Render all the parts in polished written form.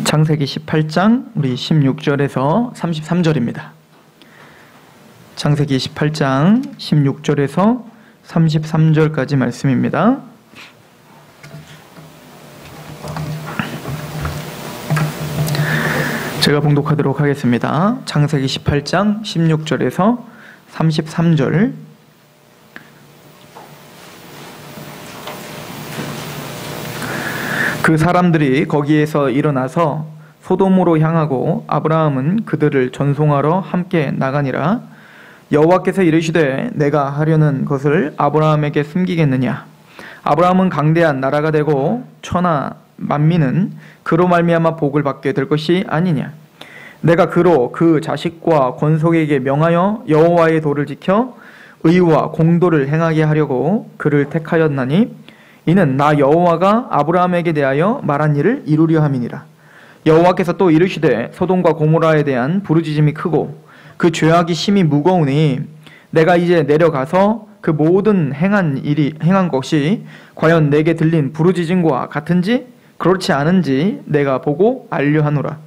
창세기 18장 우리 16절에서 33절입니다. 창세기 18장 16절에서 33절까지 말씀입니다. 제가 봉독하도록 하겠습니다. 창세기 18장 16절에서 33절. 그 사람들이 거기에서 일어나서 소돔으로 향하고 아브라함은 그들을 전송하러 함께 나가니라. 여호와께서 이르시되 내가 하려는 것을 아브라함에게 숨기겠느냐. 아브라함은 강대한 나라가 되고 천하 만민은 그로 말미암아 복을 받게 될 것이 아니냐. 내가 그로 그 자식과 권속에게 명하여 여호와의 도를 지켜 의와 공도를 행하게 하려고 그를 택하였나니 이는 나 여호와가 아브라함에게 대하여 말한 일을 이루려 함이니라. 여호와께서 또 이르시되 소돔과 고모라에 대한 부르짖음이 크고 그 죄악이 심히 무거우니 내가 이제 내려가서 그 모든 행한 것이 과연 내게 들린 부르짖음과 같은지 그렇지 않은지 내가 보고 알려 하노라.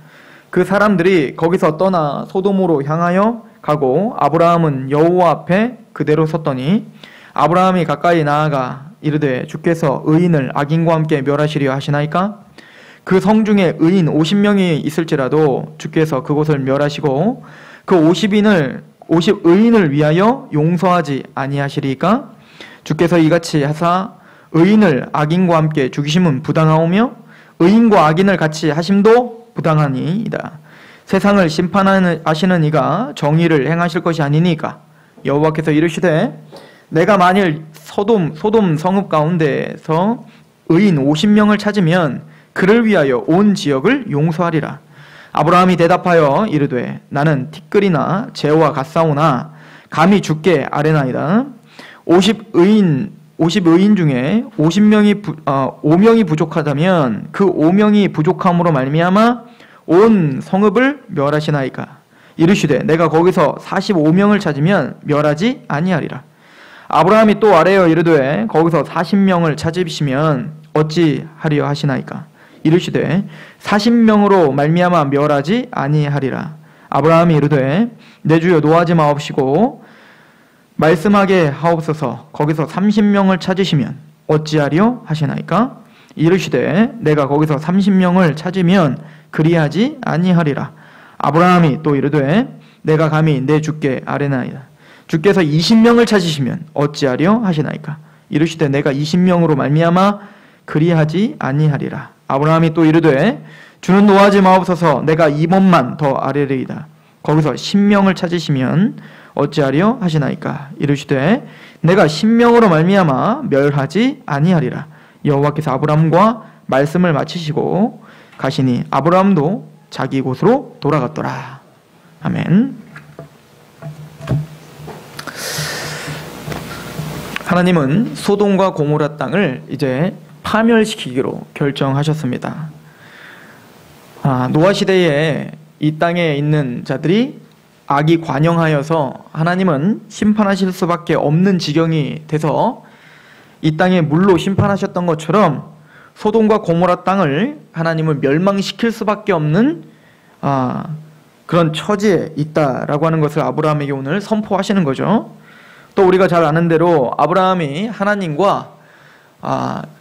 그 사람들이 거기서 떠나 소돔으로 향하여 가고 아브라함은 여호와 앞에 그대로 섰더니 아브라함이 가까이 나아가 이르되 주께서 의인을 악인과 함께 멸하시려 하시나이까? 그 성 중에 의인 50명이 있을지라도 주께서 그곳을 멸하시고 그 50의인을 위하여 용서하지 아니하시리까? 주께서 이같이 하사 의인을 악인과 함께 죽이심은 부당하오며 의인과 악인을 같이 하심도 부당하니이다. 세상을 심판하시는 이가 정의를 행하실 것이 아니니까. 여호와께서 이르시되 내가 만일 소돔 성읍 가운데에서 의인 50명을 찾으면 그를 위하여 온 지역을 용서하리라. 아브라함이 대답하여 이르되 나는 티끌이나 재와 같사오나 감히 주께 아뢰나이다. 50의인 중에 5명이 부족하다면 그 5명이 부족함으로 말미암아 온 성읍을 멸하시나이까. 이르시되 내가 거기서 45명을 찾으면 멸하지 아니하리라. 아브라함이 또 아뢰어 이르되 거기서 40명을 찾으시면 어찌하려 하시나이까. 이르시되 40명으로 말미암아 멸하지 아니하리라. 아브라함이 이르되 내 주여 노하지 마옵시고 말씀하게 하옵소서. 거기서 30명을 찾으시면 어찌하려 하시나이까. 이르시되 내가 거기서 30명을 찾으면 그리하지 아니하리라. 아브라함이 또 이르되 내가 감히 내 주께 아뢰나이다. 주께서 20명을 찾으시면 어찌하려 하시나이까. 이르시되 내가 20명으로 말미암아 그리하지 아니하리라. 아브라함이 또 이르되 주는 노하지 마옵소서. 내가 2번만 더 아뢰리이다. 거기서 10명을 찾으시면 어찌하려 하시나이까. 이르시되 내가 10명으로 말미암아 멸하지 아니하리라. 여호와께서 아브라함과 말씀을 마치시고 가시니 아브라함도 자기 곳으로 돌아갔더라. 아멘. 하나님은 소돔과 고모라 땅을 이제 파멸시키기로 결정하셨습니다. 노아 시대에 이 땅에 있는 자들이 악이 관영하여서 하나님은 심판하실 수밖에 없는 지경이 돼서 이 땅에 물로 심판하셨던 것처럼 소돔과 고모라 땅을 하나님은 멸망시킬 수밖에 없는 그런 처지에 있다라고 하는 것을 아브라함에게 오늘 선포하시는 거죠. 또 우리가 잘 아는 대로 아브라함이 하나님과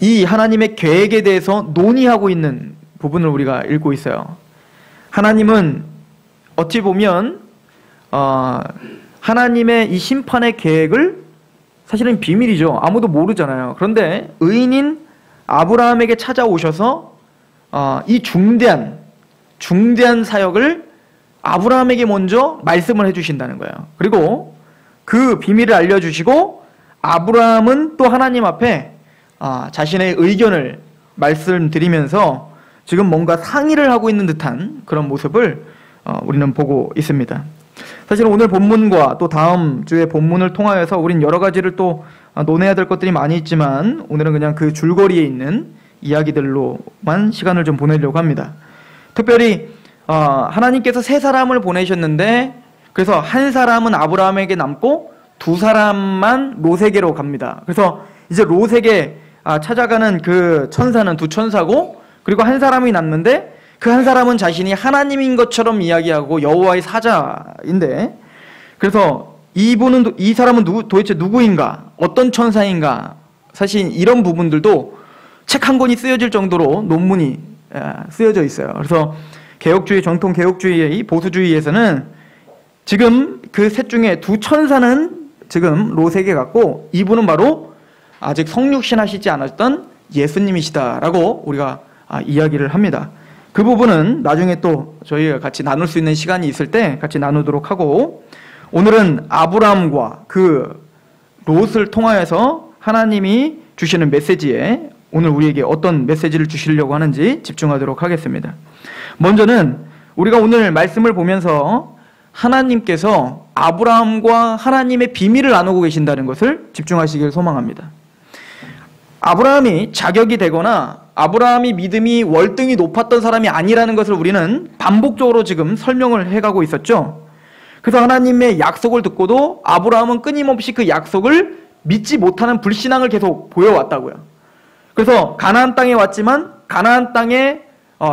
이 하나님의 계획에 대해서 논의하고 있는 부분을 우리가 읽고 있어요. 하나님은 어찌 보면 하나님의 이 심판의 계획을 사실은 비밀이죠. 아무도 모르잖아요. 그런데 의인인 아브라함에게 찾아오셔서 이 중대한 사역을 아브라함에게 먼저 말씀을 해주신다는 거예요. 그리고 그 비밀을 알려주시고 아브라함은 또 하나님 앞에 자신의 의견을 말씀드리면서 지금 뭔가 상의를 하고 있는 듯한 그런 모습을 우리는 보고 있습니다. 사실 오늘 본문과 또 다음 주의 본문을 통하여서 우린 여러 가지를 또 논해야 될 것들이 많이 있지만 오늘은 그냥 그 줄거리에 있는 이야기들로만 시간을 좀 보내려고 합니다. 특별히 하나님께서 세 사람을 보내셨는데 그래서 한 사람은 아브라함에게 남고 두 사람만 롯에게로 갑니다. 그래서 이제 롯에게 찾아가는 그 천사는 두 천사고 그리고 한 사람이 남는데 그 한 사람은 자신이 하나님인 것처럼 이야기하고 여호와의 사자인데, 그래서 이 사람은 도대체 누구인가? 어떤 천사인가? 사실 이런 부분들도 책 한 권이 쓰여질 정도로 논문이 쓰여져 있어요. 그래서 개혁주의, 정통 개혁주의의 보수주의에서는 지금 그 셋 중에 두 천사는 지금 로세게 같고, 이분은 바로 아직 성육신하시지 않았던 예수님이시다라고 우리가 이야기를 합니다. 그 부분은 나중에 또 저희가 같이 나눌 수 있는 시간이 있을 때 같이 나누도록 하고, 오늘은 아브라함과 그 롯을 통하여서 하나님이 주시는 메시지에 오늘 우리에게 어떤 메시지를 주시려고 하는지 집중하도록 하겠습니다. 먼저는 우리가 오늘 말씀을 보면서 하나님께서 아브라함과 하나님의 비밀을 나누고 계신다는 것을 집중하시길 소망합니다. 아브라함이 자격이 되거나 아브라함이 믿음이 월등히 높았던 사람이 아니라는 것을 우리는 반복적으로 지금 설명을 해가고 있었죠. 그래서 하나님의 약속을 듣고도 아브라함은 끊임없이 그 약속을 믿지 못하는 불신앙을 계속 보여왔다고요. 그래서 가나안 땅에 왔지만 가나안 땅에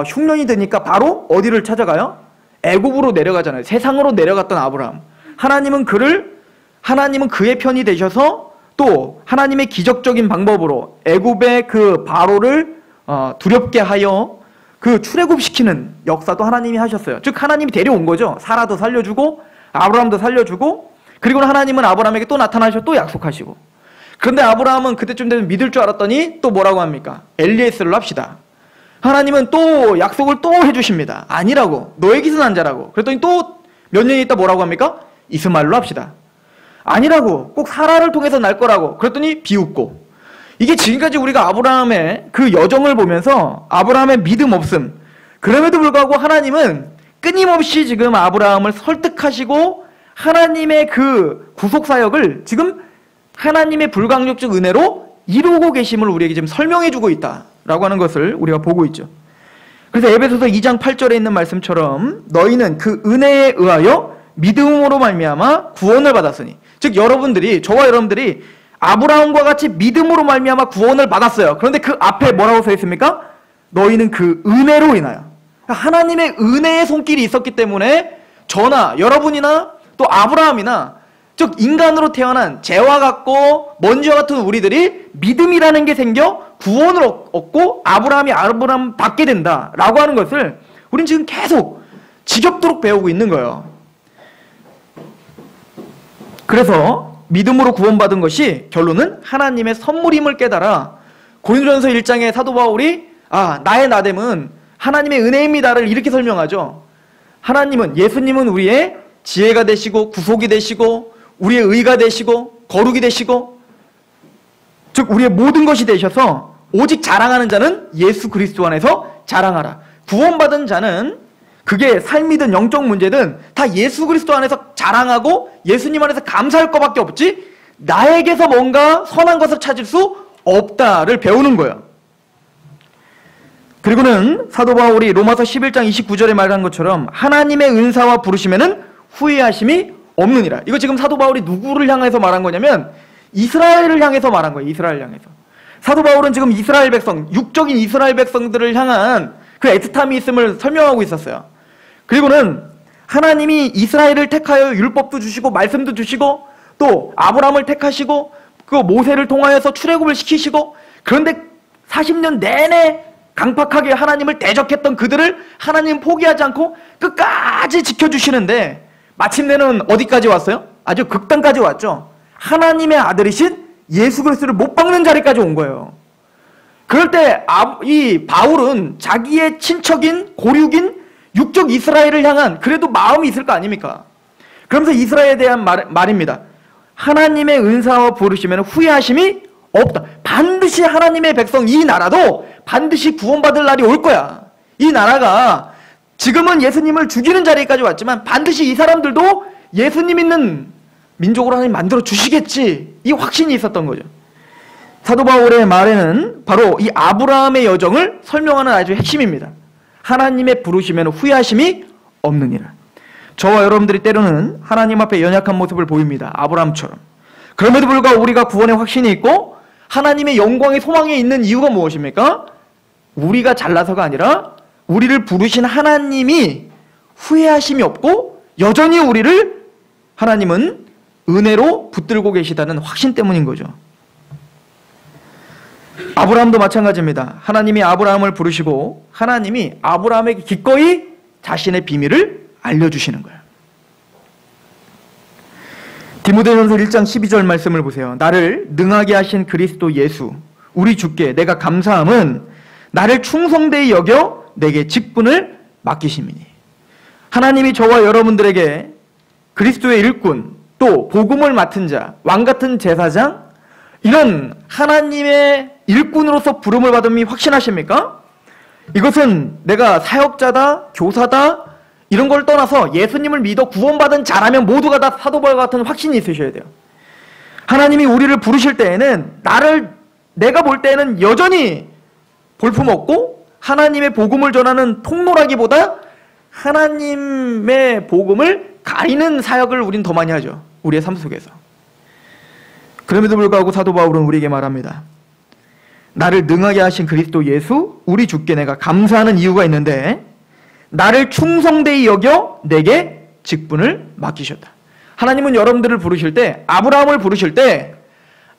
흉년이 되니까 바로 어디를 찾아가요? 애굽으로 내려가잖아요. 세상으로 내려갔던 아브라함. 하나님은 그의 편이 되셔서 또 하나님의 기적적인 방법으로 애굽의 그 바로를 두렵게 하여 그 출애굽시키는 역사도 하나님이 하셨어요. 즉 하나님이 데려온 거죠. 사라도 살려주고 아브라함도 살려주고, 그리고 하나님은 아브라함에게 또 나타나셔 또 약속하시고. 그런데 아브라함은 그때쯤 되면 믿을 줄 알았더니 또 뭐라고 합니까? 엘리에스를 합시다. 하나님은 또 약속을 또 해주십니다. 아니라고, 너의 기은 안 자라고. 그랬더니 또 몇 년이 있다 뭐라고 합니까? 이스마엘로 합시다. 아니라고, 꼭 사라를 통해서 날 거라고. 그랬더니 비웃고. 이게 지금까지 우리가 아브라함의 그 여정을 보면서 아브라함의 믿음 없음, 그럼에도 불구하고 하나님은 끊임없이 지금 아브라함을 설득하시고 하나님의 그 구속사역을 지금 하나님의 불강력적 은혜로 이루고 계심을 우리에게 지금 설명해주고 있다라고 하는 것을 우리가 보고 있죠. 그래서 에베소서 2장 8절에 있는 말씀처럼 너희는 그 은혜에 의하여 믿음으로 말미암아 구원을 받았으니, 즉 저와 여러분들이 아브라함과 같이 믿음으로 말미암아 구원을 받았어요. 그런데 그 앞에 뭐라고 써 있습니까? 너희는 그 은혜로 인하여, 하나님의 은혜의 손길이 있었기 때문에 저나 여러분이나 또 아브라함이나, 즉 인간으로 태어난 재와 같고 먼지와 같은 우리들이 믿음이라는 게 생겨 구원을 얻고 아브라함 받게 된다라고 하는 것을 우리는 지금 계속 지겹도록 배우고 있는 거예요. 그래서 믿음으로 구원받은 것이 결론은 하나님의 선물임을 깨달아 고린도전서 1장에 사도 바울이 나의 나됨은 하나님의 은혜입니다를 이렇게 설명하죠. 예수님은 우리의 지혜가 되시고 구속이 되시고 우리의 의가 되시고 거룩이 되시고, 즉 우리의 모든 것이 되셔서 오직 자랑하는 자는 예수 그리스도 안에서 자랑하라. 구원받은 자는 그게 삶이든 영적 문제든 다 예수 그리스도 안에서 자랑하고 예수님 안에서 감사할 것밖에 없지 나에게서 뭔가 선한 것을 찾을 수 없다를 배우는 거예요. 그리고는 사도 바울이 로마서 11장 29절에 말한 것처럼 하나님의 은사와 부르심에는 후회하심이 없느니라. 이거 지금 사도 바울이 누구를 향해서 말한 거냐면 이스라엘을 향해서 말한 거예요. 이스라엘 향해서. 사도 바울은 지금 이스라엘 백성, 육적인 이스라엘 백성들을 향한 그 애틋함이 있음을 설명하고 있었어요. 그리고는 하나님이 이스라엘을 택하여 율법도 주시고 말씀도 주시고 또 아브라함을 택하시고 그 모세를 통하여서 출애굽을 시키시고, 그런데 40년 내내 강팍하게 하나님을 대적했던 그들을 하나님 포기하지 않고 끝까지 지켜주시는데 마침내는 어디까지 왔어요? 아주 극단까지 왔죠. 하나님의 아들이신 예수 그리스도를 못 박는 자리까지 온 거예요. 그럴 때 이 바울은 자기의 친척인 고륙인 육적 이스라엘을 향한 그래도 마음이 있을 거 아닙니까? 그러면서 이스라엘에 대한 말입니다. 하나님의 은사와 부르시면 후회하심이 없다. 반드시 하나님의 백성 이 나라도 반드시 구원받을 날이 올 거야. 이 나라가 지금은 예수님을 죽이는 자리까지 왔지만 반드시 이 사람들도 예수님 있는 민족으로 하나님 만들어 주시겠지. 이 확신이 있었던 거죠. 사도 바울의 말에는 바로 이 아브라함의 여정을 설명하는 아주 핵심입니다. 하나님의 부르시면 후회하심이 없느니라. 저와 여러분들이 때로는 하나님 앞에 연약한 모습을 보입니다. 아브라함처럼. 그럼에도 불구하고 우리가 구원의 확신이 있고 하나님의 영광의 소망에 있는 이유가 무엇입니까? 우리가 잘나서가 아니라 우리를 부르신 하나님이 후회하심이 없고 여전히 우리를 하나님은 은혜로 붙들고 계시다는 확신 때문인 거죠. 아브라함도 마찬가지입니다. 하나님이 아브라함을 부르시고 하나님이 아브라함에게 기꺼이 자신의 비밀을 알려주시는 거예요. 디모데전서 1장 12절 말씀을 보세요. 나를 능하게 하신 그리스도 예수 우리 주께 내가 감사함은 나를 충성되이 여겨 내게 직분을 맡기심이니. 하나님이 저와 여러분들에게 그리스도의 일꾼 또 복음을 맡은 자, 왕같은 제사장 이런 하나님의 일꾼으로서 부름을 받음이 확신하십니까? 이것은 내가 사역자다, 교사다 이런 걸 떠나서 예수님을 믿어 구원받은 자라면 모두가 다 사도 바울 같은 확신이 있으셔야 돼요. 하나님이 우리를 부르실 때에는 내가 볼 때에는 여전히 볼품없고 하나님의 복음을 전하는 통로라기보다 하나님의 복음을 가리는 사역을 우린 더 많이 하죠. 우리의 삶 속에서. 그럼에도 불구하고 사도 바울은 우리에게 말합니다. 나를 능하게 하신 그리스도 예수 우리 주께 내가 감사하는 이유가 있는데 나를 충성되이 여겨 내게 직분을 맡기셨다. 하나님은 여러분들을 부르실 때 아브라함을 부르실 때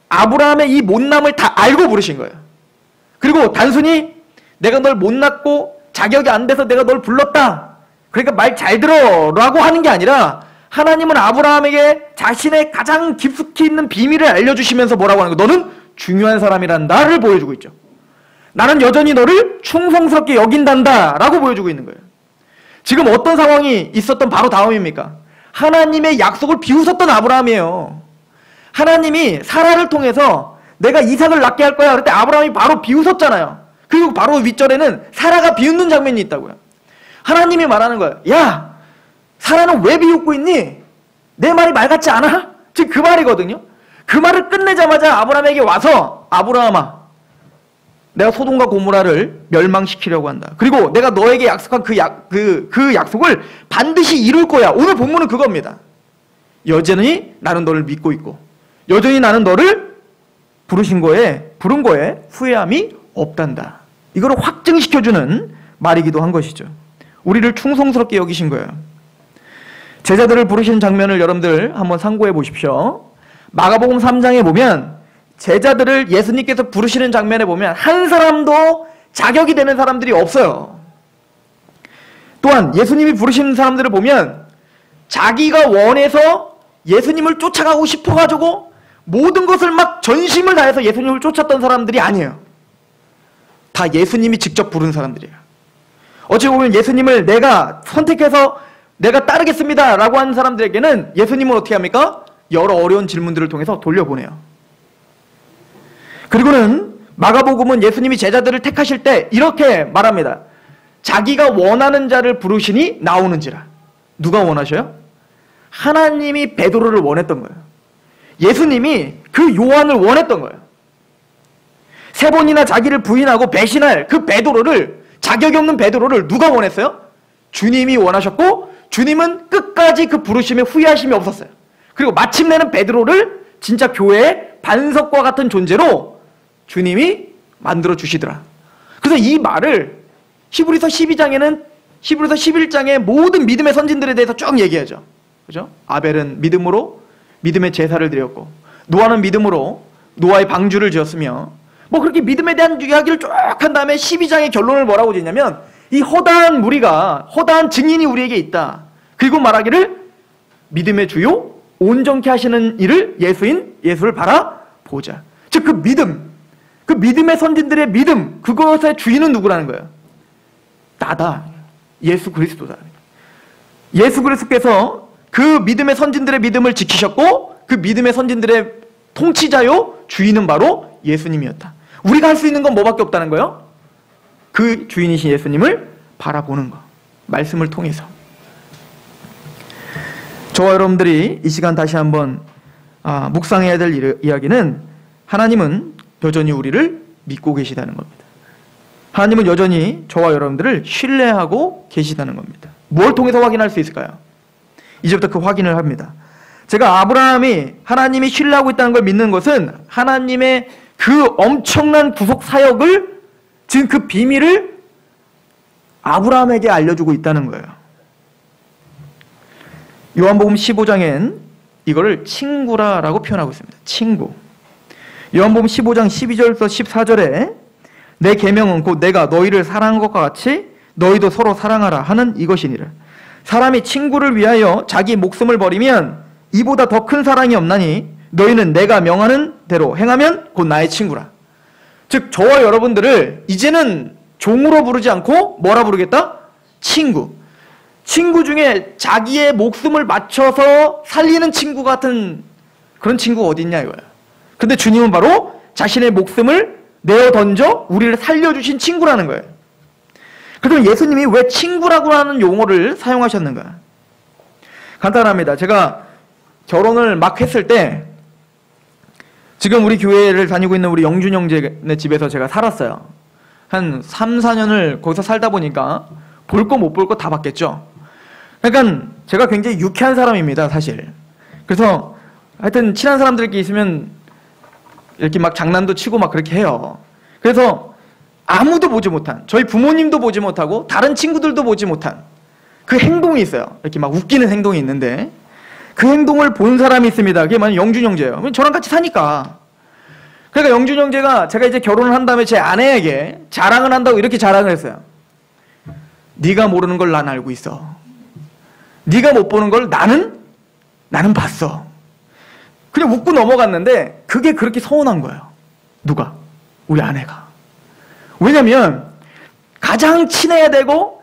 아브라함의 이 못남을 다 알고 부르신 거예요. 그리고 단순히 내가 널 못났고 자격이 안 돼서 내가 널 불렀다. 그러니까 말 잘 들어 라고 하는 게 아니라 하나님은 아브라함에게 자신의 가장 깊숙이 있는 비밀을 알려주시면서 뭐라고 하는 거예요? 너는 중요한 사람이란 나를 보여주고 있죠. 나는 여전히 너를 충성스럽게 여긴단다 라고 보여주고 있는 거예요. 지금 어떤 상황이 있었던 바로 다음입니까? 하나님의 약속을 비웃었던 아브라함이에요. 하나님이 사라를 통해서 내가 이삭을 낳게 할 거야 그럴 때 아브라함이 바로 비웃었잖아요. 그리고 바로 윗절에는 사라가 비웃는 장면이 있다고요. 하나님이 말하는 거예요. 야, 사라는 왜 비웃고 있니? 내 말이 말 같지 않아? 지금 그 말이거든요. 그 말을 끝내자마자 아브라함에게 와서 아브라함아, 내가 소돔과 고모라를 멸망시키려고 한다. 그리고 내가 너에게 약속한 그 약속을 반드시 이룰 거야. 오늘 본문은 그겁니다. 여전히 나는 너를 믿고 있고 여전히 나는 너를 부른 거에 후회함이 없단다. 이걸 확증시켜주는 말이기도 한 것이죠. 우리를 충성스럽게 여기신 거예요. 제자들을 부르신 장면을 여러분들 한번 상고해 보십시오. 마가복음 3장에 보면 제자들을 예수님께서 부르시는 장면에 보면 한 사람도 자격이 되는 사람들이 없어요. 또한 예수님이 부르시는 사람들을 보면 자기가 원해서 예수님을 쫓아가고 싶어가지고 모든 것을 막 전심을 다해서 예수님을 쫓았던 사람들이 아니에요. 다 예수님이 직접 부른 사람들이에요. 어찌 보면 예수님을 내가 선택해서 내가 따르겠습니다 라고 하는 사람들에게는 예수님은 어떻게 합니까? 여러 어려운 질문들을 통해서 돌려보내요. 그리고는 마가복음은 예수님이 제자들을 택하실 때 이렇게 말합니다. 자기가 원하는 자를 부르시니 나오는지라. 누가 원하셔요? 하나님이 베드로를 원했던 거예요. 예수님이 그 요한을 원했던 거예요. 3번이나 자기를 부인하고 배신할 그 베드로를, 자격이 없는 베드로를 누가 원했어요? 주님이 원하셨고 주님은 끝까지 그 부르심에 후회하심이 없었어요. 그리고 마침내는 베드로를 진짜 교회의 반석과 같은 존재로 주님이 만들어 주시더라. 그래서 이 말을 히브리서 12장에는 히브리서 11장의 모든 믿음의 선진들에 대해서 쭉 얘기하죠. 그죠? 아벨은 믿음으로 믿음의 제사를 드렸고 노아는 믿음으로 노아의 방주를 지었으며 뭐 그렇게 믿음에 대한 이야기를 쭉 한 다음에 12장의 결론을 뭐라고 짓냐면 이 허다한 무리가 허다한 증인이 우리에게 있다. 그리고 말하기를 믿음의 주요 온전케 하시는 이를 예수를 바라보자. 즉 그 믿음, 그 믿음의 선진들의 믿음, 그것의 주인은 누구라는 거예요? 나다. 예수 그리스도다. 예수 그리스도께서 그 믿음의 선진들의 믿음을 지키셨고 그 믿음의 선진들의 통치자요 주인은 바로 예수님이었다. 우리가 할 수 있는 건 뭐밖에 없다는 거예요? 그 주인이신 예수님을 바라보는 것. 말씀을 통해서. 저와 여러분들이 이 시간 다시 한번 묵상해야 될 이야기는 하나님은 여전히 우리를 믿고 계시다는 겁니다. 하나님은 여전히 저와 여러분들을 신뢰하고 계시다는 겁니다. 뭘 통해서 확인할 수 있을까요? 이제부터 그 확인을 합니다. 제가 아브라함이 하나님이 신뢰하고 있다는 걸 믿는 것은 하나님의 그 엄청난 구속 사역을, 지금 그 비밀을 아브라함에게 알려주고 있다는 거예요. 요한복음 15장엔 이거를 친구라라고 표현하고 있습니다. 친구. 요한복음 15장 12절부터 14절에 내 계명은 곧 내가 너희를 사랑한 것과 같이 너희도 서로 사랑하라 하는 이것이니라. 사람이 친구를 위하여 자기 목숨을 버리면 이보다 더 큰 사랑이 없나니 너희는 내가 명하는 대로 행하면 곧 나의 친구라. 즉 저와 여러분들을 이제는 종으로 부르지 않고 뭐라 부르겠다? 친구. 친구 중에 자기의 목숨을 맞춰서 살리는 친구 같은 그런 친구가 어디 있냐 이거야. 근데 주님은 바로 자신의 목숨을 내어 던져 우리를 살려주신 친구라는 거예요. 그럼 예수님이 왜 친구라고 하는 용어를 사용하셨는가? 간단합니다. 제가 결혼을 막 했을 때 지금 우리 교회를 다니고 있는 우리 영준 형제네 집에서 제가 살았어요. 한 3, 4년을 거기서 살다 보니까 볼 거 못 볼 거 다 봤겠죠. 그러니까 제가 굉장히 유쾌한 사람입니다, 사실. 그래서 하여튼 친한 사람들끼리 있으면 이렇게 막 장난도 치고 막 그렇게 해요. 그래서 아무도 보지 못한, 저희 부모님도 보지 못하고 다른 친구들도 보지 못한 그 행동이 있어요. 이렇게 막 웃기는 행동이 있는데 그 행동을 본 사람이 있습니다. 그게 만약 영준 형제예요. 저랑 같이 사니까. 그러니까 영준 형제가 제가 이제 결혼을 한 다음에 제 아내에게 자랑을 한다고 이렇게 자랑을 했어요. 네가 모르는 걸 난 알고 있어. 네가 못 보는 걸 나는 봤어. 그냥 웃고 넘어갔는데 그게 그렇게 서운한 거예요. 누가? 우리 아내가. 왜냐면 가장 친해야 되고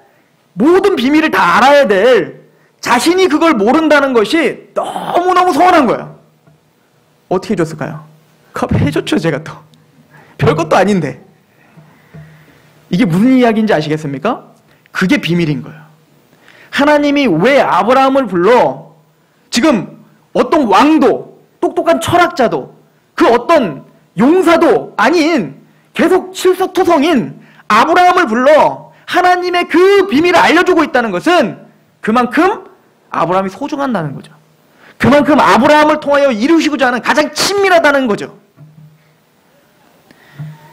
모든 비밀을 다 알아야 될 자신이 그걸 모른다는 것이 너무너무 서운한 거예요. 어떻게 해줬을까요? 해줬죠, 제가 또. 별것도 아닌데. 이게 무슨 이야기인지 아시겠습니까? 그게 비밀인 거예요. 하나님이 왜 아브라함을 불러 지금 어떤 왕도 똑똑한 철학자도 그 어떤 용사도 아닌 계속 실수투성인 아브라함을 불러 하나님의 그 비밀을 알려주고 있다는 것은 그만큼 아브라함이 소중하다는 거죠. 그만큼 아브라함을 통하여 이루시고자 하는 가장 친밀하다는 거죠.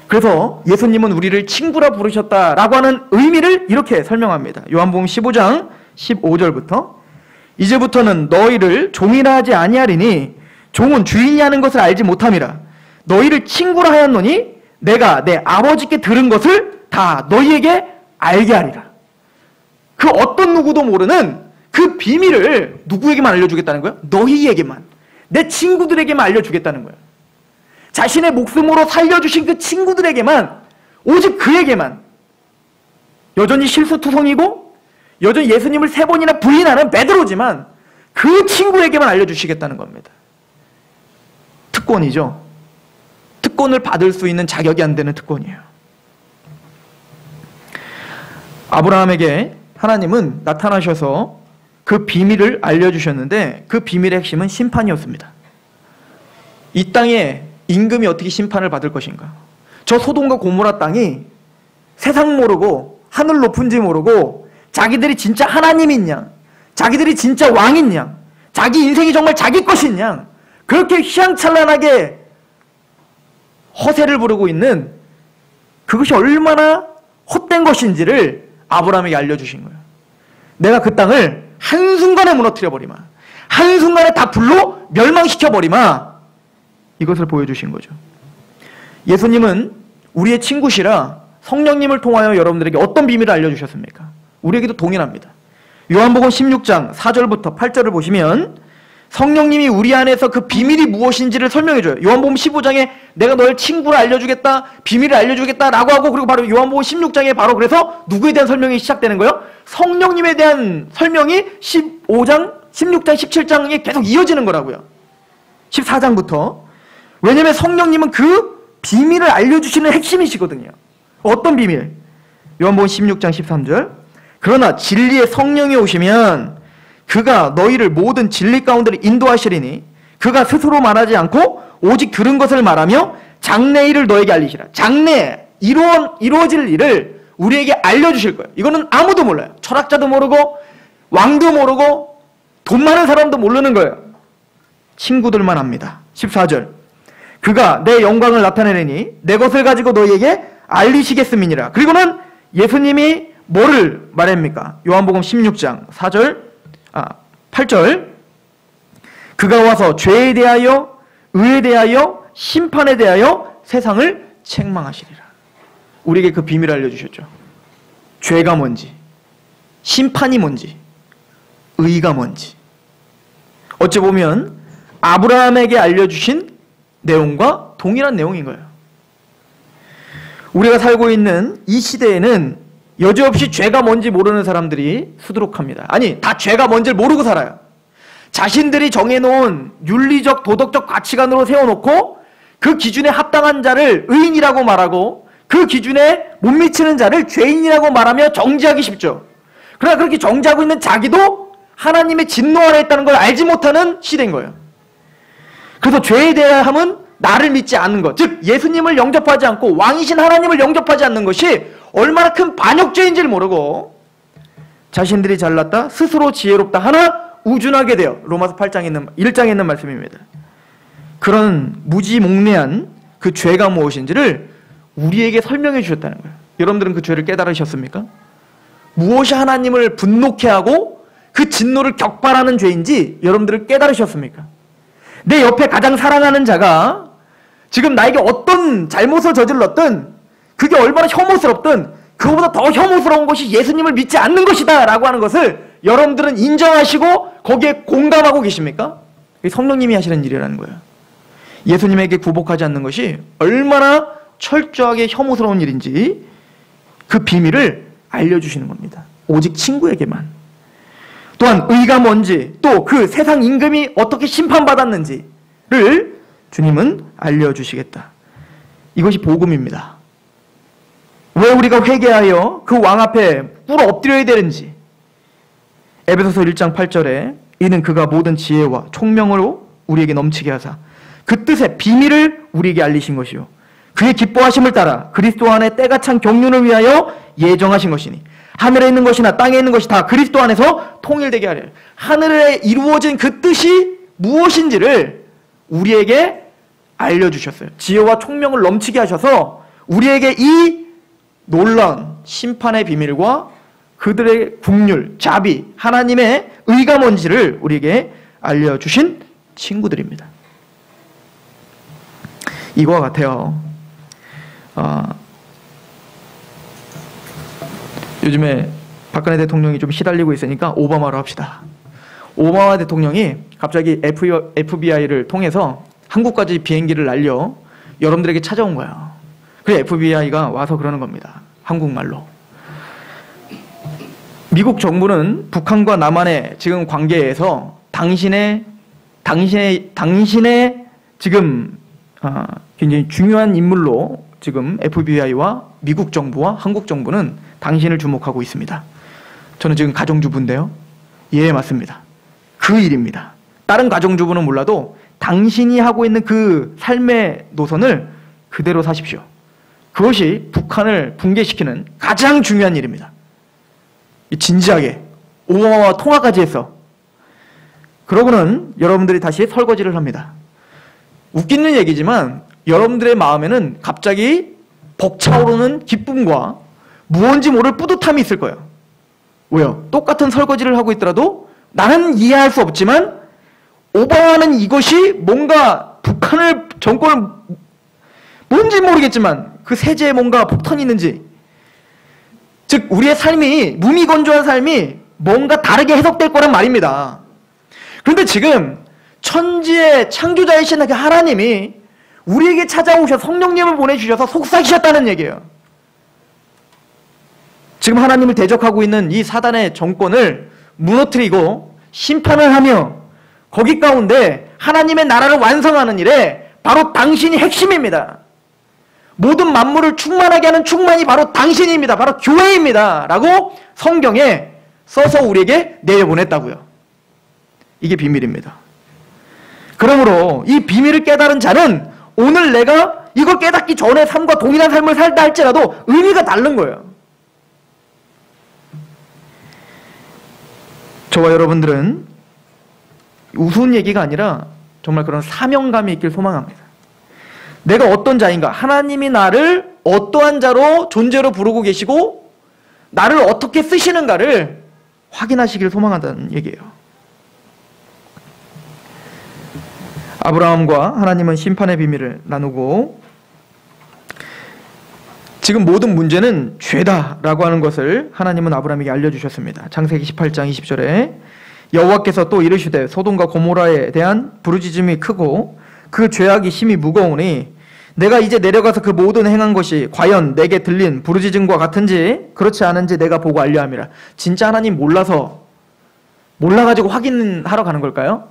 그래서 예수님은 우리를 친구라 부르셨다라고 하는 의미를 이렇게 설명합니다. 요한복음 15장 15절부터 이제부터는 너희를 종이라 하지 아니하리니 종은 주인이 하는 것을 알지 못함이라. 너희를 친구라 하였노니 내가 내 아버지께 들은 것을 다 너희에게 알게 하리라. 그 어떤 누구도 모르는 그 비밀을 누구에게만 알려주겠다는 거예요? 너희에게만. 내 친구들에게만 알려주겠다는 거예요. 자신의 목숨으로 살려주신 그 친구들에게만, 오직 그에게만. 여전히 실수투성이고 여전히 예수님을 3번이나 부인하는 베드로지만 그 친구에게만 알려주시겠다는 겁니다. 특권이죠. 특권을 받을 수 있는 자격이 안 되는 특권이에요. 아브라함에게 하나님은 나타나셔서 그 비밀을 알려주셨는데 그 비밀의 핵심은 심판이었습니다. 이 땅에 임금이 어떻게 심판을 받을 것인가? 저 소돔과 고모라 땅이 세상 모르고 하늘 높은지 모르고 자기들이 진짜 하나님이냐, 자기들이 진짜 왕이냐, 자기 인생이 정말 자기 것이냐, 그렇게 휘황찬란하게 허세를 부르고 있는 그것이 얼마나 헛된 것인지를 아브라함에게 알려주신 거예요. 내가 그 땅을 한순간에 무너뜨려버리마, 한순간에 다 불로 멸망시켜버리마, 이것을 보여주신 거죠. 예수님은 우리의 친구시라 성령님을 통하여 여러분들에게 어떤 비밀을 알려주셨습니까? 우리에게도 동일합니다. 요한복음 16장 4절부터 8절을 보시면 성령님이 우리 안에서 그 비밀이 무엇인지를 설명해줘요. 요한복음 15장에 내가 너의 친구를 알려주겠다, 비밀을 알려주겠다 라고 하고, 그리고 바로 요한복음 16장에 바로 그래서 누구에 대한 설명이 시작되는 거예요? 성령님에 대한 설명이 15장, 16장, 17장에 계속 이어지는 거라고요. 14장부터. 왜냐하면 성령님은 그 비밀을 알려주시는 핵심이시거든요. 어떤 비밀? 요한복음 16장 13절. 그러나 진리의 성령이 오시면 그가 너희를 모든 진리 가운데로 인도하시리니 그가 스스로 말하지 않고 오직 들은 것을 말하며 장래 일을 너에게 알리시라. 장래 이루어질 일을 우리에게 알려주실 거예요. 이거는 아무도 몰라요. 철학자도 모르고 왕도 모르고 돈 많은 사람도 모르는 거예요. 친구들만 압니다. 14절. 그가 내 영광을 나타내리니 내 것을 가지고 너희에게 알리시겠음이니라. 그리고는 예수님이 뭐를 말합니까? 요한복음 16장 8절. 그가 와서 죄에 대하여, 의에 대하여, 심판에 대하여 세상을 책망하시리라. 우리에게 그 비밀을 알려주셨죠. 죄가 뭔지, 심판이 뭔지, 의가 뭔지. 어찌 보면 아브라함에게 알려주신 내용과 동일한 내용인 거예요. 우리가 살고 있는 이 시대에는 여지없이 죄가 뭔지 모르는 사람들이 수두룩합니다. 아니, 다 죄가 뭔지를 모르고 살아요. 자신들이 정해놓은 윤리적, 도덕적 가치관으로 세워놓고 그 기준에 합당한 자를 의인이라고 말하고 그 기준에 못 미치는 자를 죄인이라고 말하며 정지하기 쉽죠. 그러나 그렇게 정지하고 있는 자기도 하나님의 진노 아래 있다는 걸 알지 못하는 시대인 거예요. 그래서 죄에 대함은 나를 믿지 않는 것, 즉 예수님을 영접하지 않고 왕이신 하나님을 영접하지 않는 것이 얼마나 큰 반역죄인지를 모르고 자신들이 잘났다, 스스로 지혜롭다 하나 우준하게 돼요. 로마서 1장에 있는 말씀입니다. 그런 무지몽매한 그 죄가 무엇인지를 우리에게 설명해 주셨다는 거예요. 여러분들은 그 죄를 깨달으셨습니까? 무엇이 하나님을 분노케 하고 그 진노를 격발하는 죄인지 여러분들은 깨달으셨습니까? 내 옆에 가장 사랑하는 자가 지금 나에게 어떤 잘못을 저질렀든 그게 얼마나 혐오스럽든 그거보다 더 혐오스러운 것이 예수님을 믿지 않는 것이다 라고 하는 것을 여러분들은 인정하시고 거기에 공감하고 계십니까? 성령님이 하시는 일이라는 거예요. 예수님에게 굴복하지 않는 것이 얼마나 철저하게 혐오스러운 일인지 그 비밀을 알려주시는 겁니다. 오직 친구에게만. 또한 의가 뭔지, 또 그 세상 임금이 어떻게 심판받았는지를 주님은 알려주시겠다. 이것이 복음입니다. 왜 우리가 회개하여 그 왕 앞에 꿇어 엎드려야 되는지. 에베소서 1장 8절에 이는 그가 모든 지혜와 총명으로 우리에게 넘치게 하사 그 뜻의 비밀을 우리에게 알리신 것이요 그의 기뻐하심을 따라 그리스도 안에 때가 찬 경륜을 위하여 예정하신 것이니 하늘에 있는 것이나 땅에 있는 것이 다 그리스도 안에서 통일되게 하려. 하늘에 이루어진 그 뜻이 무엇인지를 우리에게 알려주셨어요. 지혜와 총명을 넘치게 하셔서 우리에게 이 놀라운 심판의 비밀과 그들의 국률, 자비, 하나님의 의가 뭔지를 우리에게 알려주신 친구들입니다. 이거와 같아요. 요즘에 박근혜 대통령이 좀 시달리고 있으니까 오바마로 합시다. 오바마 대통령이 갑자기 FBI를 통해서 한국까지 비행기를 날려 여러분들에게 찾아온 거예요. 그래서 FBI가 와서 그러는 겁니다. 한국말로. 미국 정부는 북한과 남한의 지금 관계에서 당신의 지금 굉장히 중요한 인물로 지금 FBI와 미국 정부와 한국 정부는 당신을 주목하고 있습니다. 저는 지금 가정주부인데요. 예, 맞습니다. 그 일입니다. 다른 가정주부는 몰라도 당신이 하고 있는 그 삶의 노선을 그대로 사십시오. 그것이 북한을 붕괴시키는 가장 중요한 일입니다. 진지하게 오바마와 통화까지 했어. 그러고는 여러분들이 다시 설거지를 합니다. 웃기는 얘기지만 여러분들의 마음에는 갑자기 벅차오르는 기쁨과 무언지 모를 뿌듯함이 있을 거예요. 왜요? 똑같은 설거지를 하고 있더라도 나는 이해할 수 없지만 오바마는 이것이 뭔가 북한을 정권을 뭔지 모르겠지만 그 세제에 뭔가 폭탄이 있는지, 즉 우리의 삶이 무미건조한 삶이 뭔가 다르게 해석될 거란 말입니다. 그런데 지금 천지의 창조자이신 하나님이 우리에게 찾아오셔서 성령님을 보내주셔서 속삭이셨다는 얘기예요. 지금 하나님을 대적하고 있는 이 사단의 정권을 무너뜨리고 심판을 하며 거기 가운데 하나님의 나라를 완성하는 일에 바로 당신이 핵심입니다. 모든 만물을 충만하게 하는 충만이 바로 당신입니다. 바로 교회입니다. 라고 성경에 써서 우리에게 내려보냈다고요. 이게 비밀입니다. 그러므로 이 비밀을 깨달은 자는 오늘 내가 이걸 깨닫기 전에 삶과 동일한 삶을 살다 할지라도 의미가 다른 거예요. 저와 여러분들은 우스운 얘기가 아니라 정말 그런 사명감이 있길 소망합니다. 내가 어떤 자인가, 하나님이 나를 어떠한 자로 존재로 부르고 계시고 나를 어떻게 쓰시는가를 확인하시길 소망한다는 얘기예요. 아브라함과 하나님은 심판의 비밀을 나누고 지금 모든 문제는 죄다라고 하는 것을 하나님은 아브라함에게 알려주셨습니다. 창세기 18장 20절에 여호와께서 또 이르시되 소돔과 고모라에 대한 부르짖음이 크고 그 죄악이 심히 무거우니 내가 이제 내려가서 그 모든 행한 것이 과연 내게 들린 부르짖음과 같은지 그렇지 않은지 내가 보고 알려함이라. 진짜 하나님 몰라가지고 확인하러 가는 걸까요?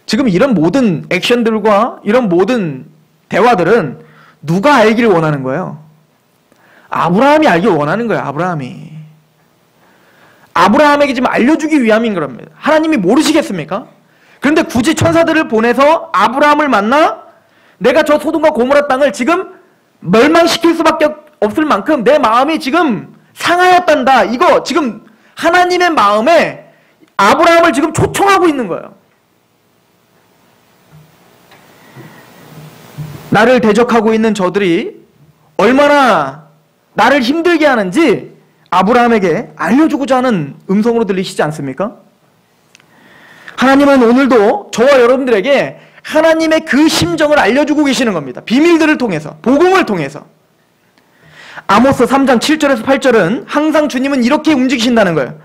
지금 이런 모든 액션들과 이런 모든 대화들은 누가 알기를 원하는 거예요? 아브라함이 알기를 원하는 거예요. 아브라함에게 지금 알려주기 위함인 겁니다. 하나님이 모르시겠습니까? 그런데 굳이 천사들을 보내서 아브라함을 만나 내가 저 소돔과 고모라 땅을 지금 멸망시킬 수밖에 없을 만큼 내 마음이 지금 상하였단다. 이거 지금 하나님의 마음에 아브라함을 지금 초청하고 있는 거예요. 나를 대적하고 있는 저들이 얼마나 나를 힘들게 하는지 아브라함에게 알려주고자 하는 음성으로 들리시지 않습니까? 하나님은 오늘도 저와 여러분들에게 하나님의 그 심정을 알려주고 계시는 겁니다. 비밀들을 통해서, 복음을 통해서. 아모스 3장 7절에서 8절은 항상 주님은 이렇게 움직이신다는 거예요.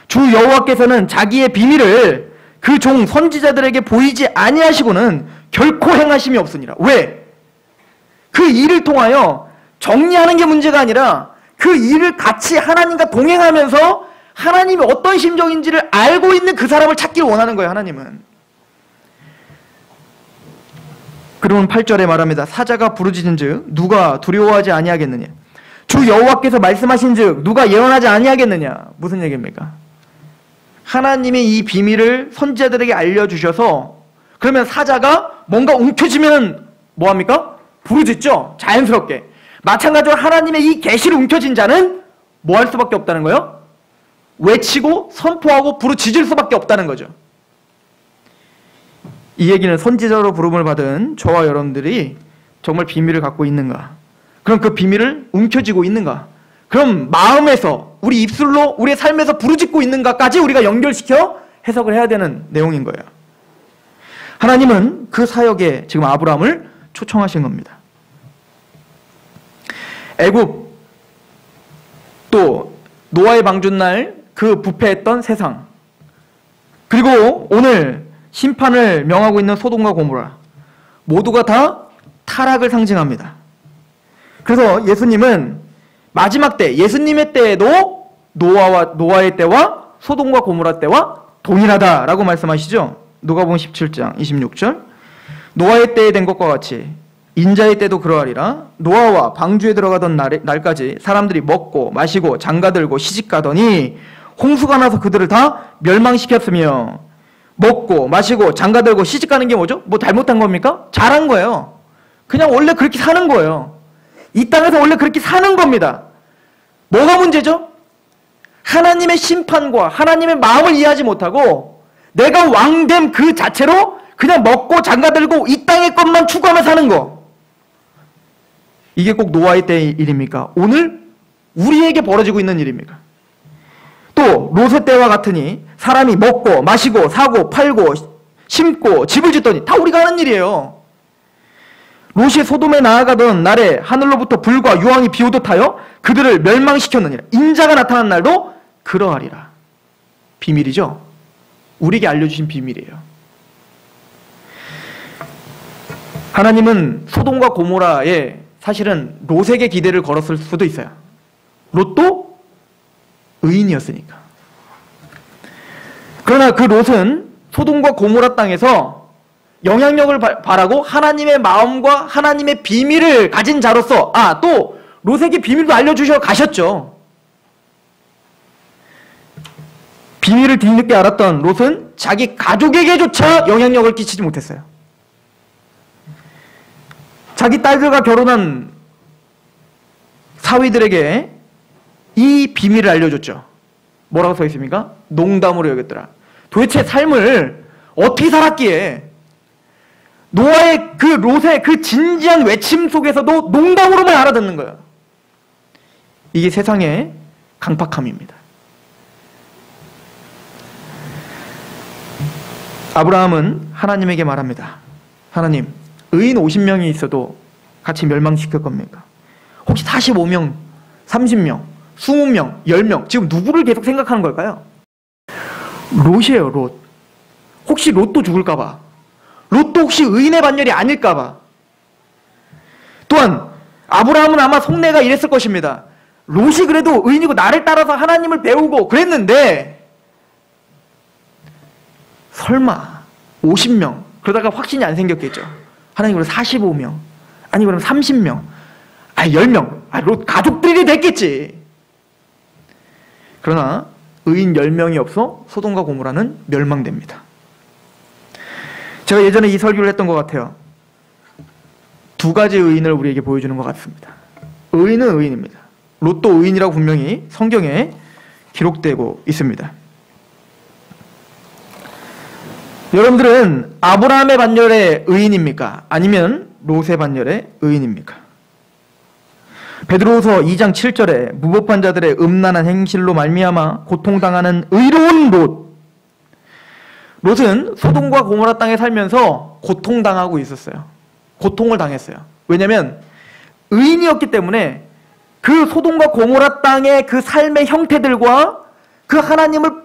주 여호와께서는 자기의 비밀을 그 종 선지자들에게 보이지 아니하시고는 결코 행하심이 없으니라. 왜? 그 일을 통하여 정리하는 게 문제가 아니라 그 일을 같이 하나님과 동행하면서 하나님이 어떤 심정인지를 알고 있는 그 사람을 찾기를 원하는 거예요. 하나님은. 그러면 8절에 말합니다. 사자가 부르짖은즉 누가 두려워하지 아니하겠느냐. 주 여호와께서 말씀하신즉 누가 예언하지 아니하겠느냐. 무슨 얘기입니까? 하나님이 이 비밀을 선지자들에게 알려주셔서 그러면 사자가 뭔가 움켜쥐면 뭐합니까? 부르짖죠. 자연스럽게. 마찬가지로 하나님의 이 계시를 움켜쥔 자는 뭐 할 수밖에 없다는 거예요? 외치고 선포하고 부르짖을 수밖에 없다는 거죠. 이 얘기는 선지자로 부름을 받은 저와 여러분들이 정말 비밀을 갖고 있는가? 그럼 그 비밀을 움켜쥐고 있는가? 그럼 마음에서 우리 입술로 우리의 삶에서 부르짖고 있는가까지 우리가 연결시켜 해석을 해야 되는 내용인 거예요. 하나님은 그 사역에 지금 아브라함을 초청하신 겁니다. 애굽 또 노아의 방주날 그 부패했던 세상 그리고 오늘 심판을 명하고 있는 소돔과 고모라 모두가 다 타락을 상징합니다. 그래서 예수님은 마지막 때 예수님의 때에도 노아의 때와 소돔과 고모라 때와 동일하다라고 말씀하시죠. 누가복음 17장 26절 노아의 때에 된 것과 같이 인자의 때도 그러하리라. 노아와 방주에 들어가던 날까지 사람들이 먹고 마시고 장가들고 시집가더니 홍수가 나서 그들을 다 멸망시켰으며 먹고 마시고 장가들고 시집가는 게 뭐죠? 뭐 잘못한 겁니까? 잘한 거예요. 그냥 원래 그렇게 사는 거예요. 이 땅에서 원래 그렇게 사는 겁니다. 뭐가 문제죠? 하나님의 심판과 하나님의 마음을 이해하지 못하고 내가 왕됨 그 자체로 그냥 먹고 장가들고 이 땅의 것만 추구하며 사는 거. 이게 꼭 노아의 때의 일입니까? 오늘 우리에게 벌어지고 있는 일입니까? 또 롯의 때와 같으니 사람이 먹고 마시고 사고 팔고 심고 집을 짓더니 다 우리가 하는 일이에요. 롯이 소돔에 나아가던 날에 하늘로부터 불과 유황이 비오듯 하여 그들을 멸망시켰느니라. 인자가 나타난 날도 그러하리라. 비밀이죠? 우리에게 알려주신 비밀이에요. 하나님은 소돔과 고모라에 사실은 롯에게 기대를 걸었을 수도 있어요. 롯도 의인이었으니까. 그러나 그 롯은 소돔과 고모라 땅에서 영향력을 바라고 하나님의 마음과 하나님의 비밀을 가진 자로서 또 롯에게 비밀도 알려주셔 가셨죠. 비밀을 뒤늦게 알았던 롯은 자기 가족에게조차 영향력을 끼치지 못했어요. 자기 딸들과 결혼한 사위들에게 이 비밀을 알려줬죠. 뭐라고 써 있습니까? 농담으로 여겼더라. 도대체 삶을 어떻게 살았기에 노아의 그 롯의 그 진지한 외침 속에서도 농담으로만 알아듣는 거예요. 이게 세상의 강팍함입니다. 아브라함은 하나님에게 말합니다. 하나님, 의인 50명이 있어도 같이 멸망시킬 겁니까? 혹시 45명, 30명, 20명, 10명, 지금 누구를 계속 생각하는 걸까요? 롯이에요, 롯. 혹시 롯도 죽을까봐. 롯도 혹시 의인의 반열이 아닐까봐. 또한 아브라함은 아마 속내가 이랬을 것입니다. 롯이 그래도 의인이고 나를 따라서 하나님을 배우고 그랬는데 설마 50명 그러다가 확신이 안 생겼겠죠. 하나님 그럼 45명 아니 그럼 30명 10명 롯 가족들이 됐겠지. 그러나 의인 10명이 없어 소돔과 고모라는 멸망됩니다. 제가 예전에 이 설교를 했던 것 같아요. 두 가지 의인을 우리에게 보여주는 것 같습니다. 의인은 의인입니다. 롯도 의인이라고 분명히 성경에 기록되고 있습니다. 여러분들은 아브라함의 반열의 의인입니까? 아니면 롯의 반열의 의인입니까? 베드로후서 2장 7절에 무법한 자들의 음란한 행실로 말미암아 고통당하는 의로운 롯. 롯은 소돔과 고모라 땅에 살면서 고통당하고 있었어요. 고통을 당했어요. 왜냐하면 의인이었기 때문에 그 소돔과 고모라 땅의 그 삶의 형태들과 그 하나님을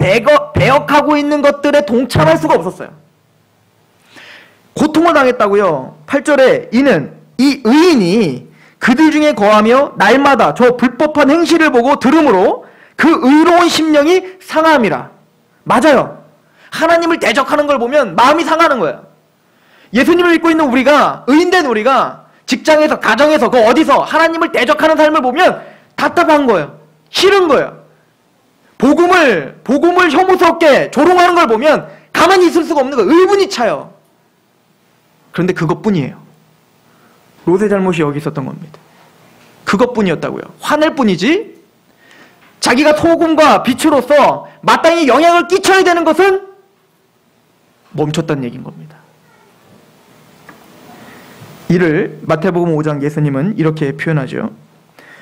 배역하고 있는 것들에 동참할 수가 없었어요. 고통을 당했다고요. 8절에 이는 이 의인이 그들 중에 거하며 날마다 저 불법한 행실을 보고 들으므로 그 의로운 심령이 상함이라. 맞아요. 하나님을 대적하는 걸 보면 마음이 상하는 거예요. 예수님을 믿고 있는 우리가, 의인된 우리가 직장에서, 가정에서, 그 어디서 하나님을 대적하는 삶을 보면 답답한 거예요. 싫은 거예요. 복음을 혐오스럽게 조롱하는 걸 보면 가만히 있을 수가 없는 거예요. 의분이 차요. 그런데 그것뿐이에요. 롯의 잘못이 여기 있었던 겁니다. 그것뿐이었다고요. 화낼 뿐이지 자기가 소금과 빛으로서 마땅히 영향을 끼쳐야 되는 것은 멈췄다는 얘기인 겁니다. 이를 마태복음 5장 예수님은 이렇게 표현하죠.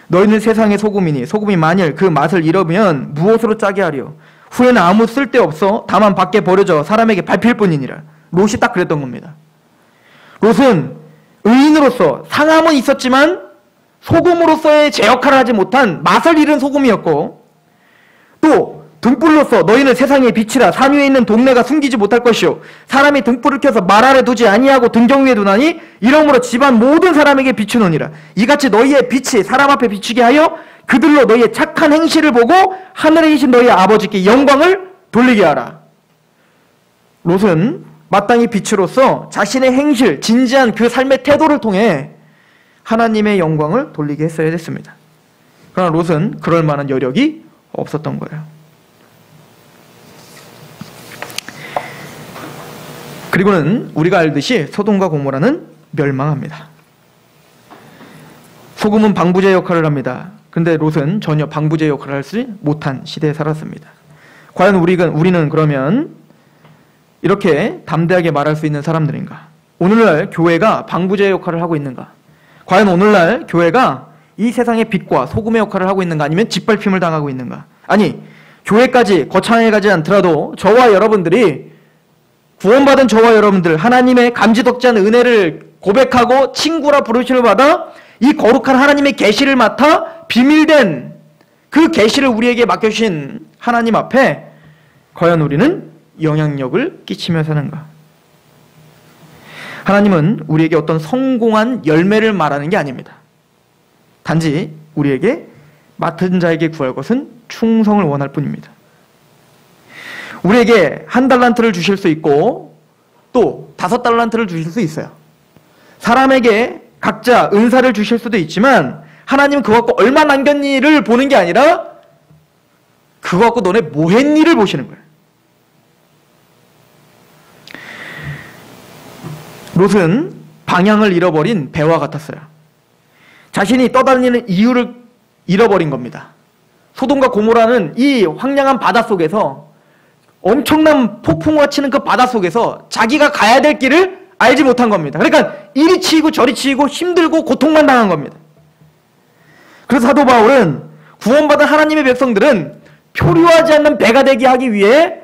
너희는 세상의 소금이니 소금이 만일 그 맛을 잃으면 무엇으로 짜게 하리요? 후에는 아무 쓸데없어 다만 밖에 버려져 사람에게 밟힐 뿐이니라. 롯이 딱 그랬던 겁니다. 롯은 의인으로서 상함은 있었지만 소금으로서의 제 역할을 하지 못한 맛을 잃은 소금이었고, 또 등불로서 너희는 세상의 빛이라 산 위에 있는 동네가 숨기지 못할 것이요 사람이 등불을 켜서 말 아래 두지 아니하고 등경 위에 두나니 이러므로 집안 모든 사람에게 비추노니라. 이같이 너희의 빛이 사람 앞에 비추게 하여 그들로 너희의 착한 행실을 보고 하늘에 계신 너희의 아버지께 영광을 돌리게 하라. 롯은 마땅히 빛으로서 자신의 행실, 진지한 그 삶의 태도를 통해 하나님의 영광을 돌리게 했어야 됐습니다. 그러나 롯은 그럴 만한 여력이 없었던 거예요. 그리고는 우리가 알듯이 소돔과 고모라는 멸망합니다. 소금은 방부제 역할을 합니다. 근데 롯은 전혀 방부제 역할을 할 수 못한 시대에 살았습니다. 과연 우리는 그러면 이렇게 담대하게 말할 수 있는 사람들인가? 오늘날 교회가 방부제 역할을 하고 있는가? 과연 오늘날 교회가 이 세상의 빛과 소금의 역할을 하고 있는가? 아니면 짓밟힘을 당하고 있는가? 아니, 교회까지 거창하게 가지 않더라도 저와 여러분들이 구원받은 저와 여러분들 하나님의 감지덕지한 은혜를 고백하고 친구라 부르심을 받아 이 거룩한 하나님의 계시를 맡아 비밀된 그 계시를 우리에게 맡겨주신 하나님 앞에 과연 우리는 영향력을 끼치며 사는가? 하나님은 우리에게 어떤 성공한 열매를 말하는 게 아닙니다. 단지 우리에게 맡은 자에게 구할 것은 충성을 원할 뿐입니다. 우리에게 1달란트를 주실 수 있고 또 5달란트를 주실 수 있어요. 사람에게 각자 은사를 주실 수도 있지만 하나님은 그거 갖고 얼마 남겼니를 보는 게 아니라 그거 갖고 너네 뭐 했니를 보시는 거예요. 롯은 방향을 잃어버린 배와 같았어요. 자신이 떠다니는 이유를 잃어버린 겁니다. 소돔과 고모라는 이 황량한 바닷속에서 엄청난 폭풍우가 치는 그 바닷속에서 자기가 가야 될 길을 알지 못한 겁니다. 그러니까 이리 치이고 저리 치이고 힘들고 고통만 당한 겁니다. 그래서 사도 바울은 구원받은 하나님의 백성들은 표류하지 않는 배가 되게 하기 위해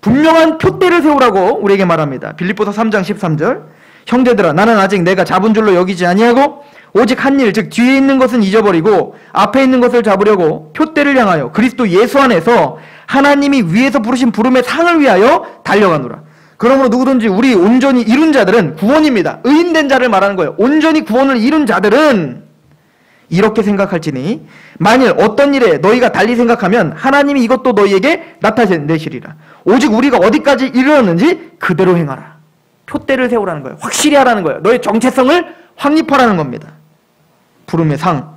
분명한 표대를 세우라고 우리에게 말합니다. 빌립보서 3장 13절. 형제들아, 나는 아직 내가 잡은 줄로 여기지 아니하고 오직 한 일, 즉 뒤에 있는 것은 잊어버리고 앞에 있는 것을 잡으려고 표대를 향하여 그리스도 예수 안에서 하나님이 위에서 부르신 부름의 상을 위하여 달려가노라. 그러므로 누구든지 우리 온전히 이룬 자들은, 구원입니다, 의인된 자를 말하는 거예요. 온전히 구원을 이룬 자들은 이렇게 생각할지니 만일 어떤 일에 너희가 달리 생각하면 하나님이 이것도 너희에게 나타내시리라. 오직 우리가 어디까지 이르렀는지 그대로 행하라. 표대를 세우라는 거예요. 확실히 하라는 거예요. 너의 정체성을 확립하라는 겁니다. 부름의 상,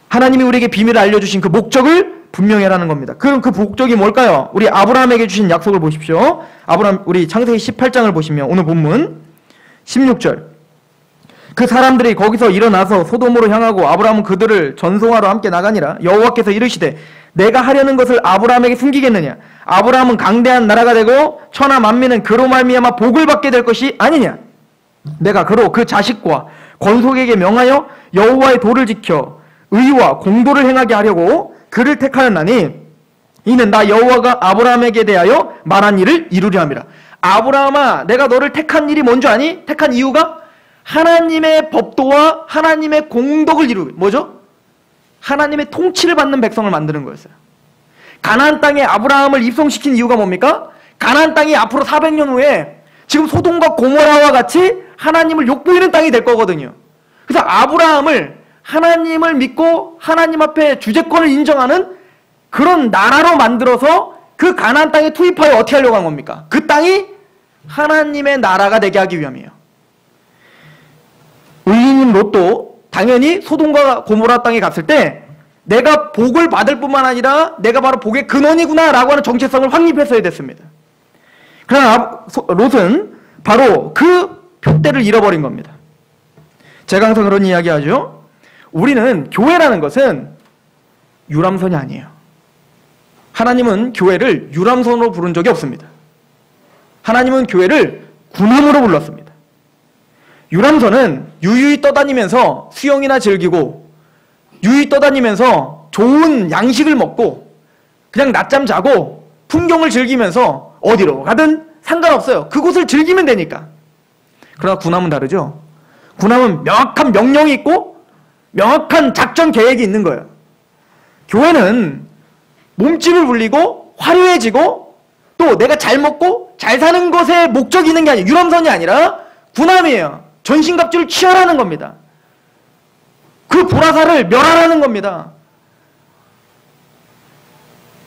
하나님이 우리에게 비밀을 알려주신 그 목적을 분명히 하라는 겁니다. 그럼 그 목적이 뭘까요? 우리 아브라함에게 주신 약속을 보십시오. 아브라함, 우리 창세기 18장을 보시면 오늘 본문 16절. 그 사람들이 거기서 일어나서 소돔으로 향하고 아브라함은 그들을 전송하러 함께 나가니라. 여호와께서 이르시되 내가 하려는 것을 아브라함에게 숨기겠느냐? 아브라함은 강대한 나라가 되고 천하 만민은 그로 말미암아 복을 받게 될 것이 아니냐? 내가 그로 그 자식과 권속에게 명하여 여호와의 도를 지켜 의와 공도를 행하게 하려고 그를 택하였나니 이는 나 여호와가 아브라함에게 대하여 말한 일을 이루려 함이라. 아브라함아, 내가 너를 택한 일이 뭔지 아니? 택한 이유가 하나님의 법도와 하나님의 공덕을 이루기. 뭐죠? 하나님의 통치를 받는 백성을 만드는 거였어요. 가나안 땅에 아브라함을 입성시킨 이유가 뭡니까? 가나안 땅이 앞으로 400년 후에 지금 소돔과 고모라와 같이 하나님을 욕보이는 땅이 될 거거든요. 그래서 아브라함을 하나님을 믿고 하나님 앞에 주재권을 인정하는 그런 나라로 만들어서 그 가나안 땅에 투입하여 어떻게 하려고 한 겁니까? 그 땅이 하나님의 나라가 되게 하기 위함이에요. 의인인 롯도 당연히 소돔과 고모라 땅에 갔을 때 내가 복을 받을 뿐만 아니라 내가 바로 복의 근원이구나 라고 하는 정체성을 확립했어야 됐습니다. 그러나 롯은 바로 그 표대를 잃어버린 겁니다. 제가 항상 그런 이야기 하죠. 우리는 교회라는 것은 유람선이 아니에요. 하나님은 교회를 유람선으로 부른 적이 없습니다. 하나님은 교회를 군함으로 불렀습니다. 유람선은 유유히 떠다니면서 수영이나 즐기고 유유히 떠다니면서 좋은 양식을 먹고 그냥 낮잠 자고 풍경을 즐기면서 어디로 가든 상관없어요. 그곳을 즐기면 되니까. 그러나 군함은 다르죠. 군함은 명확한 명령이 있고 명확한 작전 계획이 있는 거예요. 교회는 몸집을 불리고 화려해지고 또 내가 잘 먹고 잘 사는 것에 목적이 있는 게 아니에요. 유람선이 아니라 군함이에요. 전신갑주를 취하라는 겁니다. 그 보라사를 멸하라는 겁니다.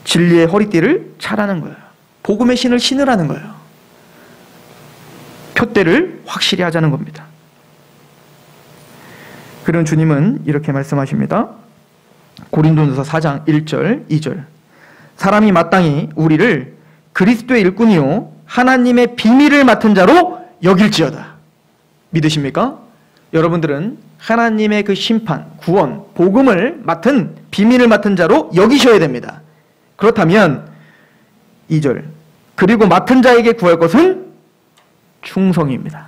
진리의 허리띠를 차라는 거예요. 복음의 신을 신으라는 거예요. 표대를 확실히 하자는 겁니다. 그런 주님은 이렇게 말씀하십니다. 고린도전서 4장 1절 2절. 사람이 마땅히 우리를 그리스도의 일꾼이요 하나님의 비밀을 맡은 자로 여길지어다. 믿으십니까? 여러분들은 하나님의 그 심판, 구원, 복음을 맡은, 비밀을 맡은 자로 여기셔야 됩니다. 그렇다면 2절. 그리고 맡은 자에게 구할 것은 충성입니다.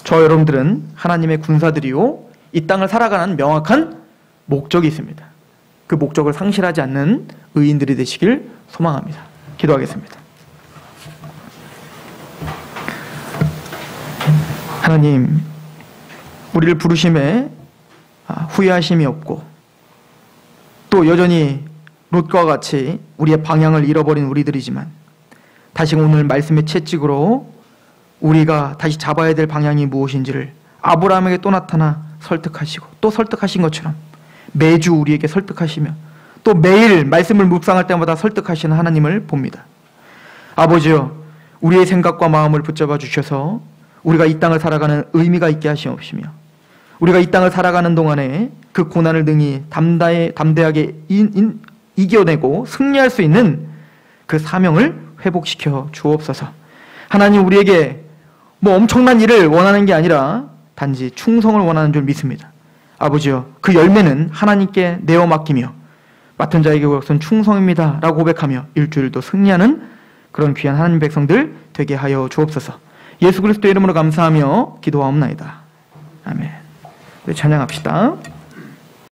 저 여러분들은 하나님의 군사들이요 이 땅을 살아가는 명확한 목적이 있습니다. 그 목적을 상실하지 않는 의인들이 되시길 소망합니다. 기도하겠습니다. 하나님, 우리를 부르심에 후회하심이 없고 또 여전히 롯과 같이 우리의 방향을 잃어버린 우리들이지만 다시 오늘 말씀의 채찍으로 우리가 다시 잡아야 될 방향이 무엇인지를 아브라함에게 또 나타나 설득하시고 또 설득하신 것처럼 매주 우리에게 설득하시며 또 매일 말씀을 묵상할 때마다 설득하시는 하나님을 봅니다. 아버지여, 우리의 생각과 마음을 붙잡아 주셔서 우리가 이 땅을 살아가는 의미가 있게 하시옵시며 우리가 이 땅을 살아가는 동안에 그 고난을 능히 담대하게 이겨내고 승리할 수 있는 그 사명을 회복시켜 주옵소서. 하나님, 우리에게 뭐 엄청난 일을 원하는 게 아니라 단지 충성을 원하는 줄 믿습니다. 아버지여, 그 열매는 하나님께 내어 맡기며 맡은 자에게 그것은 충성입니다 라고 고백하며 일주일도 승리하는 그런 귀한 하나님 백성들 되게 하여 주옵소서. 예수 그리스도의 이름으로 감사하며 기도하옵나이다. 아멘. 네, 찬양합시다.